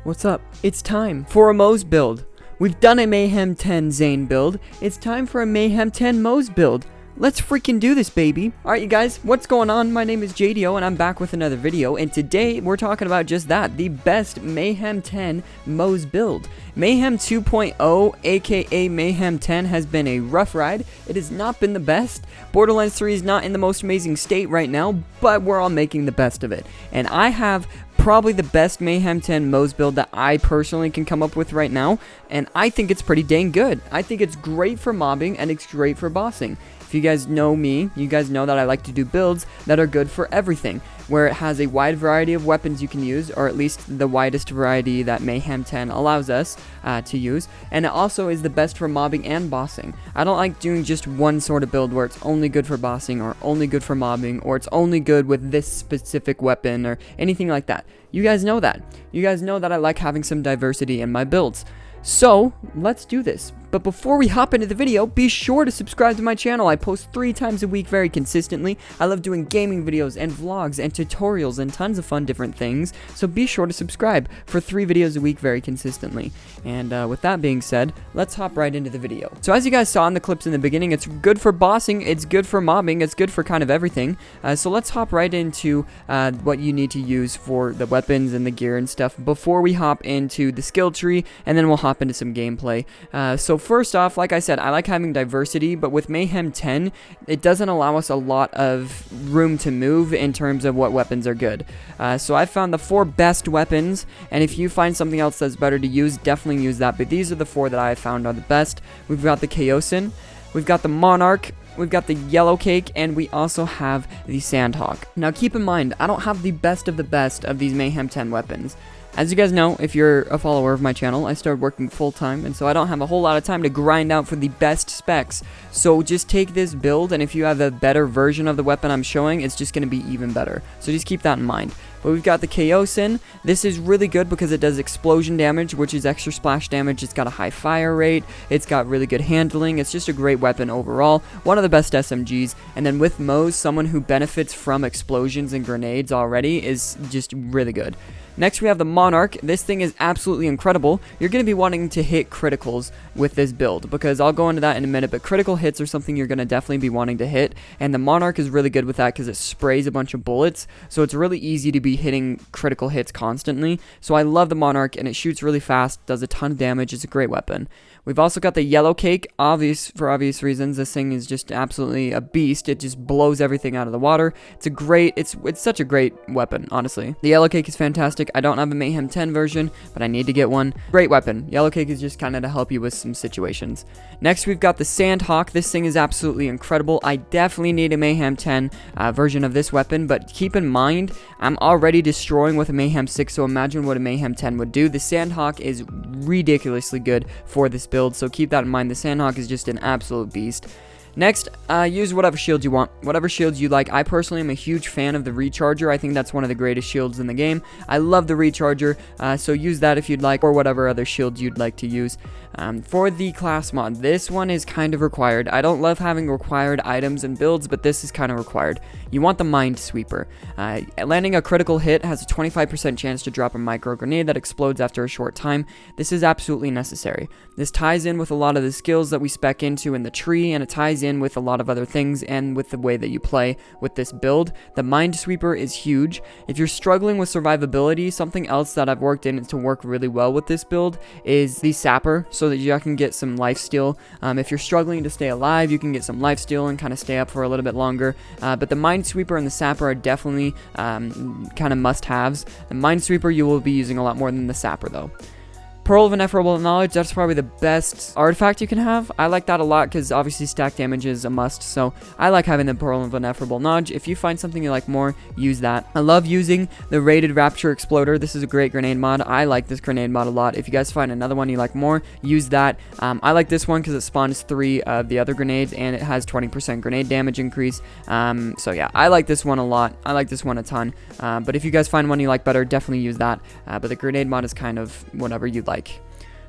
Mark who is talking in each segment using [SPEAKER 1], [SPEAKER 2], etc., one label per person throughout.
[SPEAKER 1] What's up? It's time for a Moze build. We've done a Mayhem 10 Zane build. It's time for a Mayhem 10 Moze build. Let's freaking do this, baby. Alright, you guys, what's going on? My name is Jdyo, and I'm back with another video, and today we're talking about just that, the best Mayhem 10 Moze build. Mayhem 2.0, aka Mayhem 10, has been a rough ride. It has not been the best. Borderlands 3 is not in the most amazing state right now, but we're all making the best of it. And I have probably the best Mayhem 10 Moze build that I personally can come up with right now, and I think it's pretty dang good. I think it's great for mobbing, and it's great for bossing. If you guys know me, you guys know that I like to do builds that are good for everything, where it has a wide variety of weapons you can use, or at least the widest variety that Mayhem 10 allows us to use, and it also is the best for mobbing and bossing. I don't like doing just one sort of build where it's only good for bossing, or only good for mobbing, or it's only good with this specific weapon, or anything like that. You guys know that. You guys know that I like having some diversity in my builds. So, let's do this. But before we hop into the video, be sure to subscribe to my channel. I post 3 times a week very consistently. I love doing gaming videos and vlogs and tutorials and tons of fun different things. So be sure to subscribe for 3 videos a week very consistently. And with that being said, let's hop right into the video. So as you guys saw in the clips in the beginning, it's good for bossing, it's good for mobbing, it's good for kind of everything. So let's hop right into what you need to use for the weapons and the gear and stuff before we hop into the skill tree, and then we'll hop into some gameplay. So first off, like I said, I like having diversity, but with Mayhem 10, it doesn't allow us a lot of room to move in terms of what weapons are good. So I found the 4 best weapons, and if you find something else that's better to use, definitely use that, but these are the 4 that I found are the best. We've got the Chaosin, we've got the Monarch, we've got the Yellow Cake, and we also have the Sandhawk. Now keep in mind, I don't have the best of these Mayhem 10 weapons. As you guys know, if you're a follower of my channel, I started working full-time, and so I don't have a whole lot of time to grind out for the best specs. So just take this build, and if you have a better version of the weapon I'm showing, it's just going to be even better. So just keep that in mind. But we've got the Chaosin. This is really good because it does explosion damage, which is extra splash damage. It's got a high fire rate. It's got really good handling. It's just a great weapon overall. One of the best SMGs. And then with Moze, someone who benefits from explosions and grenades already is just really good. Next, we have the Monarch. This thing is absolutely incredible. You're going to be wanting to hit criticals with this build, because I'll go into that in a minute, but critical hits are something you're going to definitely be wanting to hit, and the Monarch is really good with that because it sprays a bunch of bullets, so it's really easy to be hitting critical hits constantly. So I love the Monarch, and it shoots really fast, does a ton of damage. It's a great weapon. We've also got the Yellow Cake, for obvious reasons. This thing is just absolutely a beast. It just blows everything out of the water. It's such a great weapon, honestly. The Yellow Cake is fantastic. I don't have a Mayhem 10 version, but I need to get one. Great weapon. Yellow Cake is just kind of to help you with some situations. Next, we've got the Sandhawk. This thing is absolutely incredible. I definitely need a Mayhem 10 version of this weapon, but keep in mind, I'm already destroying with a Mayhem 6, so imagine what a Mayhem 10 would do. The Sandhawk is ridiculously good for this build, so keep that in mind. The Sandhawk is just an absolute beast. Next, use whatever shield you want, whatever shields you like. I personally am a huge fan of the Recharger. I think that's one of the greatest shields in the game. I love the Recharger, so use that if you'd like, or whatever other shields you'd like to use. For the class mod, this one is kind of required. I don't love having required items and builds, but this is kind of required. You want the Minesweeper. Landing a critical hit has a 25% chance to drop a micro grenade that explodes after a short time. This is absolutely necessary. This ties in with a lot of the skills that we spec into in the tree, and it ties in with a lot of other things and with the way that you play with this build. The Minesweeper is huge. If you're struggling with survivability, something else that I've worked in to work really well with this build is the Sapper, so that you can get some lifesteal. If you're struggling to stay alive, you can get some lifesteal and kind of stay up for a little bit longer. But the Minesweeper and the Sapper are definitely kind of must-haves. The Minesweeper you will be using a lot more than the Sapper, though. Pearl of Ineffable Knowledge, that's probably the best artifact you can have. I like that a lot because obviously stack damage is a must, so I like having the Pearl of Ineffable Knowledge. If you find something you like more, use that. I love using the Rated Rapture Exploder. This is a great grenade mod. I like this grenade mod a lot. If you guys find another one you like more, use that. I like this one because it spawns 3 of the other grenades, and it has 20% grenade damage increase. So yeah, I like this one a lot. I like this one a ton. But if you guys find one you like better, definitely use that. But the grenade mod is kind of whatever you like.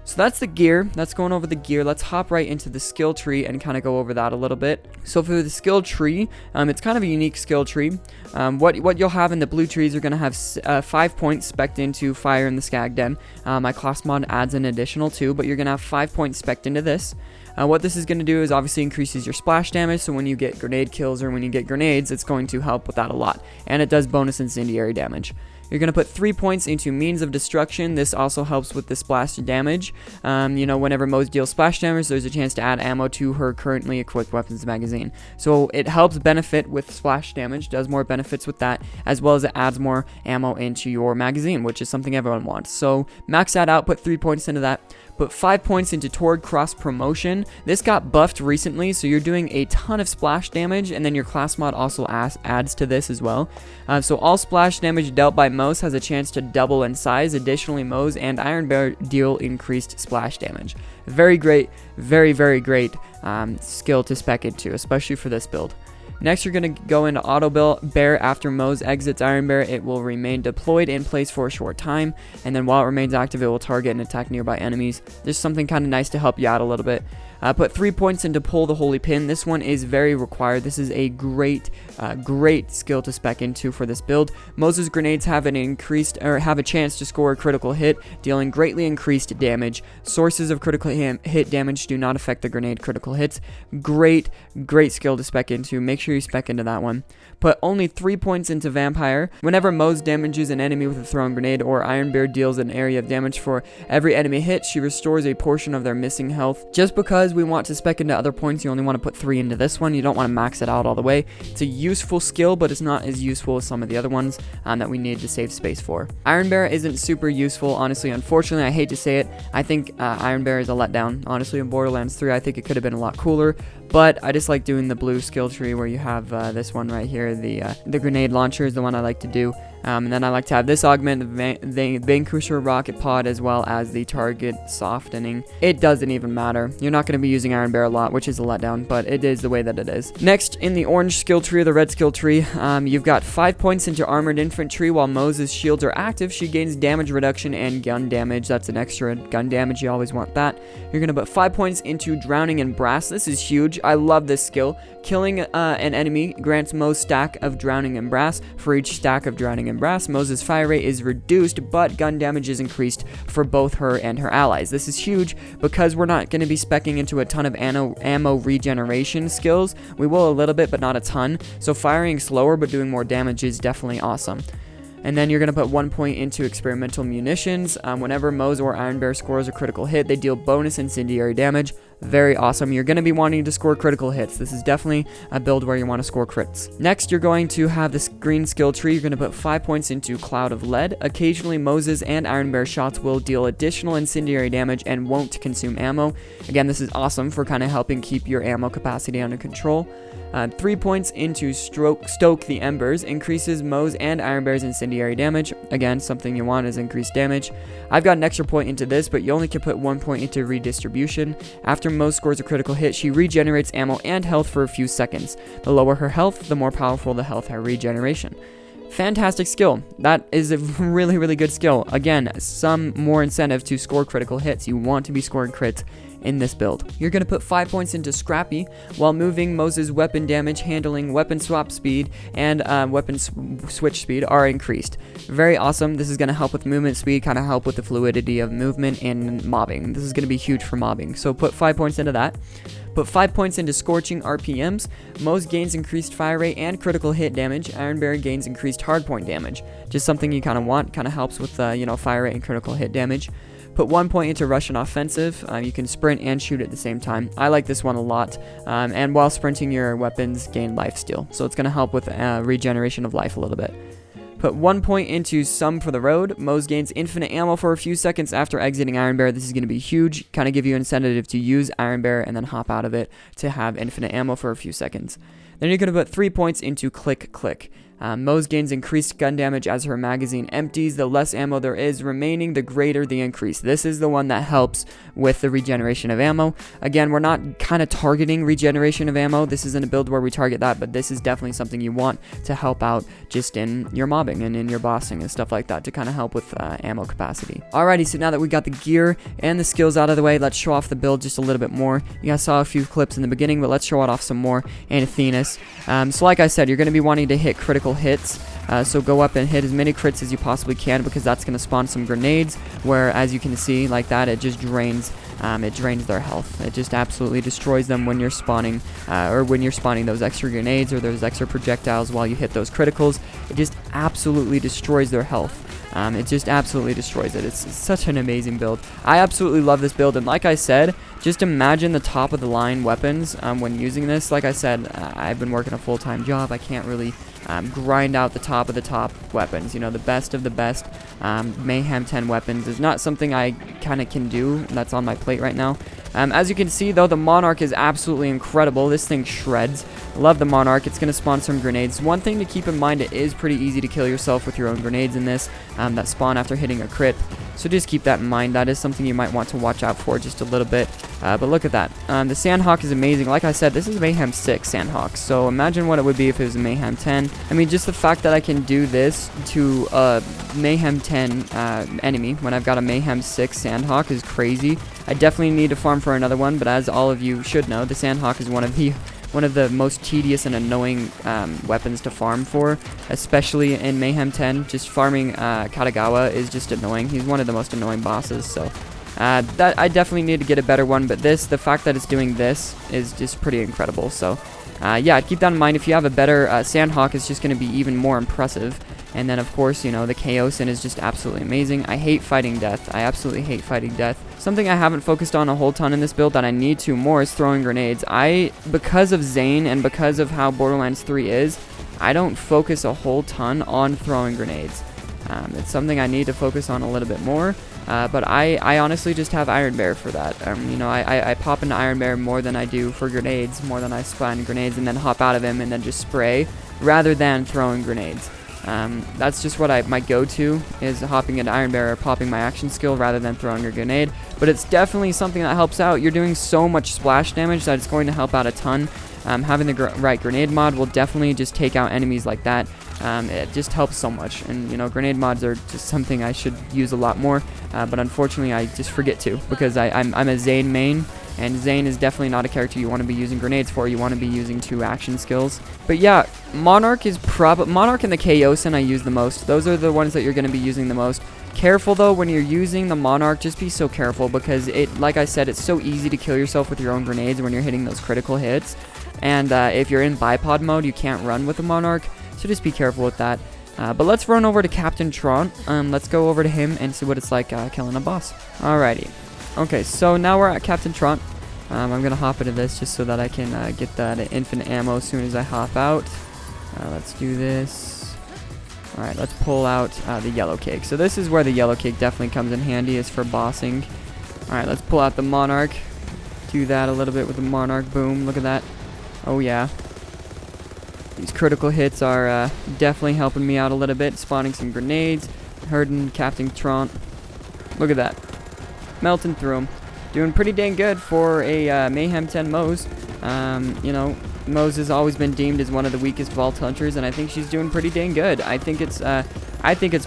[SPEAKER 1] So that's the gear. That's going over the gear. Let's hop right into the skill tree and kind of go over that a little bit. So for the skill tree, it's kind of a unique skill tree. What you'll have in the blue trees are going to have 5 points spec'd into Fire in the Skag Den. My class mod adds an additional 2, but you're going to have 5 points spec'd into this. What this is going to do is obviously increases your splash damage, so when you get grenade kills or when you get grenades, it's going to help with that a lot. And it does bonus incendiary damage. You're going to put 3 points into Means of Destruction. This also helps with the splash damage. Whenever Moze deals splash damage, there's a chance to add ammo to her currently equipped weapons magazine. So it helps benefit with splash damage, does more benefits with that, as well as it adds more ammo into your magazine, which is something everyone wants. So max that out, put 3 points into that. Put 5 points into Toward Cross Promotion. This got buffed recently, so you're doing a ton of splash damage, and then your class mod also adds to this as well. So all splash damage dealt by Moze has a chance to double in size. Additionally, Moze and Iron Bear deal increased splash damage. Very great, very, very great skill to spec into, especially for this build. Next, you're going to go into Auto Bear. After Moze exits Iron Bear, it will remain deployed in place for a short time, and then while it remains active, it will target and attack nearby enemies. Just something kind of nice to help you out a little bit. Put 3 points into Pull the Holy Pin. This one is very required. This is a great skill to spec into for this build. Moze's grenades have a chance to score a critical hit, dealing greatly increased damage. Sources of critical hit damage do not affect the grenade critical hits. Great skill to spec into. Make sure you spec into that one. Put only 3 points into Vampire. Whenever Moze damages an enemy with a thrown grenade or Iron Bear deals an area of damage for every enemy hit, she restores a portion of their missing health. Just because we want to spec into other points, you only want to put 3 into this one. You don't want to max it out all the way. It's a useful skill, but it's not as useful as some of the other ones that we need to save space for. Iron Bear isn't super useful, honestly. Unfortunately, I hate to say it. I think Iron Bear is a letdown. Honestly, in Borderlands 3, I think it could have been a lot cooler. But I just like doing the blue skill tree where you have this one right here. The grenade launcher is the one I like to do. And then I like to have this augment, the Vanquisher rocket pod, as well as the target softening. It doesn't even matter. You're not going to be using Iron Bear a lot, which is a letdown, but it is the way that it is. Next, in the orange skill tree or the red skill tree, you've got 5 points into Armored Infantry. While Moze's shields are active, she gains damage reduction and gun damage. That's an extra gun damage. You always want that. You're going to put 5 points into Drowning in Brass. This is huge. I love this skill. Killing an enemy grants Moze stack of Drowning in Brass. For each stack of Drowning in Brass, Moze's fire rate is reduced, but gun damage is increased for both her and her allies. This is huge because we're not going to be speccing into a ton of ammo regeneration skills. We will a little bit, but not a ton. So firing slower but doing more damage is definitely awesome. And then you're going to put 1 point into Experimental Munitions. Whenever Moze or Iron Bear scores a critical hit, they deal bonus incendiary damage. Very awesome. You're going to be wanting to score critical hits. This is definitely a build where you want to score crits. Next, you're going to have this green skill tree. You're going to put 5 points into Cloud of Lead. Occasionally, Moze's and Iron Bear shots will deal additional incendiary damage and won't consume ammo. Again, this is awesome for kind of helping keep your ammo capacity under control. 3 points into Stoke the Embers. Increases Moze and Iron Bear's incendiary damage. Again, something you want is increased damage. I've got an extra point into this, but you only can put 1 point into Redistribution. After Moze scores a critical hit, she regenerates ammo and health for a few seconds. The lower her health, the more powerful the health her regeneration. Fantastic skill. That is a really, really good skill. Again, some more incentive to score critical hits. You want to be scoring crits in this build. You're going to put 5 points into Scrappy. While moving, Moze's weapon damage, handling, weapon swap speed, and weapon switch speed are increased. Very awesome. This is going to help with movement speed, kind of help with the fluidity of movement and mobbing. This is going to be huge for mobbing. So put 5 points into that. Put 5 points into Scorching RPMs. Moze gains increased fire rate and critical hit damage. Iron Bear gains increased hardpoint damage. Just something you kind of want. Kind of helps with fire rate and critical hit damage. Put 1 point into Russian Offensive. You can sprint and shoot at the same time. I like this one a lot. And while sprinting, your weapons gain life steal. So it's going to help with regeneration of life a little bit. Put 1 point into Some for the Road. Moze gains infinite ammo for a few seconds after exiting Iron Bear. This is going to be huge. Kind of give you incentive to use Iron Bear and then hop out of it to have infinite ammo for a few seconds. Then you're going to put 3 points into Click Click. Moze gains increased gun damage as her magazine empties. The less ammo there is remaining, the greater the increase. This is the one that helps with the regeneration of ammo. Again, we're not kind of targeting regeneration of ammo. This isn't a build where we target that, but this is definitely something you want to help out just in your mobbing and in your bossing and stuff like that to kind of help with ammo capacity. Alrighty, so now that we got the gear and the skills out of the way, let's show off the build just a little bit more. You guys saw a few clips in the beginning, but let's show it off some more. And Athena's. So like I said, you're going to be wanting to hit critical hits. So go up and hit as many crits as you possibly can, because that's going to spawn some grenades, where as you can see like that, it just drains their health. It just absolutely destroys them when you're spawning those extra grenades or those extra projectiles while you hit those criticals. It just absolutely destroys their health. It just absolutely destroys it. It's such an amazing build. I absolutely love this build, and like I said, just imagine the top of the line weapons when using this. Like I said, I've been working a full-time job. I can't really grind out the top of the top weapons. You know, the best of the best Mayhem 10 weapons is not something I kind of can do. That's on my plate right now. As you can see, though, the Monarch is absolutely incredible. This thing shreds. Love the Monarch. It's going to spawn some grenades. One thing to keep in mind, it is pretty easy to kill yourself with your own grenades in this that spawn after hitting a crit. So just keep that in mind. That is something you might want to watch out for just a little bit. But look at that. The Sandhawk is amazing. Like I said, this is Mayhem 6 Sandhawk. So imagine what it would be if it was a Mayhem 10. I mean, just the fact that I can do this to a Mayhem 10 enemy when I've got a Mayhem 6 Sandhawk is crazy. I definitely need to farm for another one, but as all of you should know, the Sandhawk is one of the most tedious and annoying weapons to farm for, especially in Mayhem 10. Just farming Katagawa is just annoying. He's one of the most annoying bosses, so that I definitely need to get a better one, but the fact that it's doing this is just pretty incredible. So yeah, keep that in mind. If you have a better Sandhawk, it's just going to be even more impressive. And then, of course, you know, the Chaosin is just absolutely amazing. I hate fighting death. I absolutely hate fighting death. Something I haven't focused on a whole ton in this build that I need to more is throwing grenades. Because of Zane and because of how Borderlands 3 is, I don't focus a whole ton on throwing grenades. It's something I need to focus on a little bit more. But I honestly just have Iron Bear for that. You know, I pop into Iron Bear more than I do for grenades, more than I spawn grenades and then hop out of him and then just spray, rather than throwing grenades. That's just what my go-to is, hopping into Iron Bear or popping my action skill rather than throwing a grenade. But it's definitely something that helps out. You're doing so much splash damage that it's going to help out a ton. Having the right grenade mod will definitely just take out enemies like that. It just helps so much. And, you know, grenade mods are just something I should use a lot more. But unfortunately, I just forget to, because I'm a Zane main. And Zane is definitely not a character you want to be using grenades for. You want to be using 2 action skills. But yeah, Monarch and the Chaosin I use the most. Those are the ones that you're going to be using the most. Careful though, when you're using the Monarch, just be so careful, because like I said, it's so easy to kill yourself with your own grenades when you're hitting those critical hits. And if you're in bipod mode, you can't run with the Monarch. So just be careful with that. But let's run over to Captain Tron. Let's go over to him and see what it's like killing a boss. Alrighty. Okay, so now we're at Captain Tron. I'm going to hop into this just so that I can get that infinite ammo as soon as I hop out. Let's do this. Alright, let's pull out the yellow cake. So this is where the yellow cake definitely comes in handy, is for bossing. Alright, let's pull out the Monarch. Do that a little bit with the Monarch. Boom, look at that. Oh yeah. These critical hits are definitely helping me out a little bit. Spawning some grenades. Hurting Captain Tron. Look at that. Melting through them. Doing pretty dang good for a Mayhem 10 Moze. You know, Moze has always been deemed as one of the weakest vault hunters, and I think she's doing pretty dang good. I think it's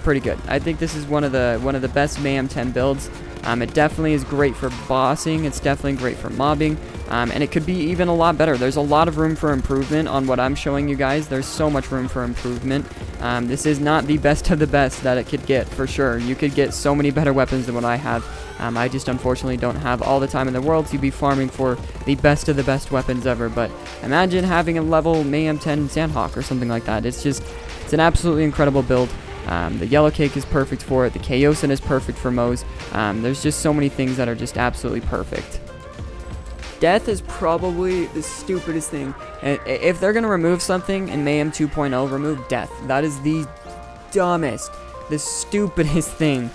[SPEAKER 1] pretty good. I think this is one of the best Mayhem 10 builds. It definitely is great for bossing. It's definitely great for mobbing. And it could be even a lot better. There's a lot of room for improvement on what I'm showing you guys. There's so much room for improvement. This is not the best of the best that it could get, for sure. You could get so many better weapons than what I have. I just unfortunately don't have all the time in the world to be farming for the best of the best weapons ever. But imagine having a level Mayhem 10 Sandhawk or something like that. It's an absolutely incredible build. The yellow cake is perfect for it. The Chaosin is perfect for Moze. There's just so many things that are just absolutely perfect. Death is probably the stupidest thing. If they're going to remove something in Mayhem 2.0, remove death. That is the dumbest, the stupidest thing.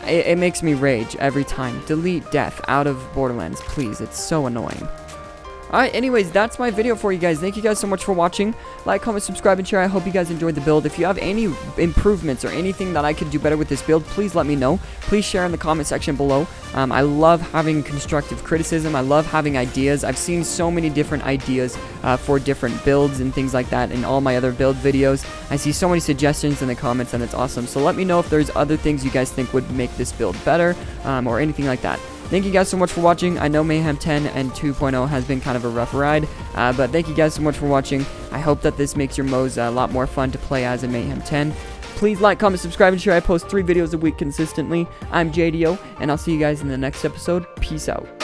[SPEAKER 1] It makes me rage every time. Delete death out of Borderlands, please. It's so annoying. Alright, anyways, that's my video for you guys. Thank you guys so much for watching. Like, comment, subscribe, and share. I hope you guys enjoyed the build. If you have any improvements or anything that I could do better with this build, please let me know. Please share in the comment section below. I love having constructive criticism. I love having ideas. I've seen so many different ideas for different builds and things like that in all my other build videos. I see so many suggestions in the comments, and it's awesome. So let me know if there's other things you guys think would make this build better or anything like that. Thank you guys so much for watching. I know Mayhem 10 and 2.0 has been kind of a rough ride, but thank you guys so much for watching. I hope that this makes your Moze a lot more fun to play as in Mayhem 10. Please like, comment, subscribe, and share. I post 3 videos a week consistently. I'm Jdyo, and I'll see you guys in the next episode. Peace out.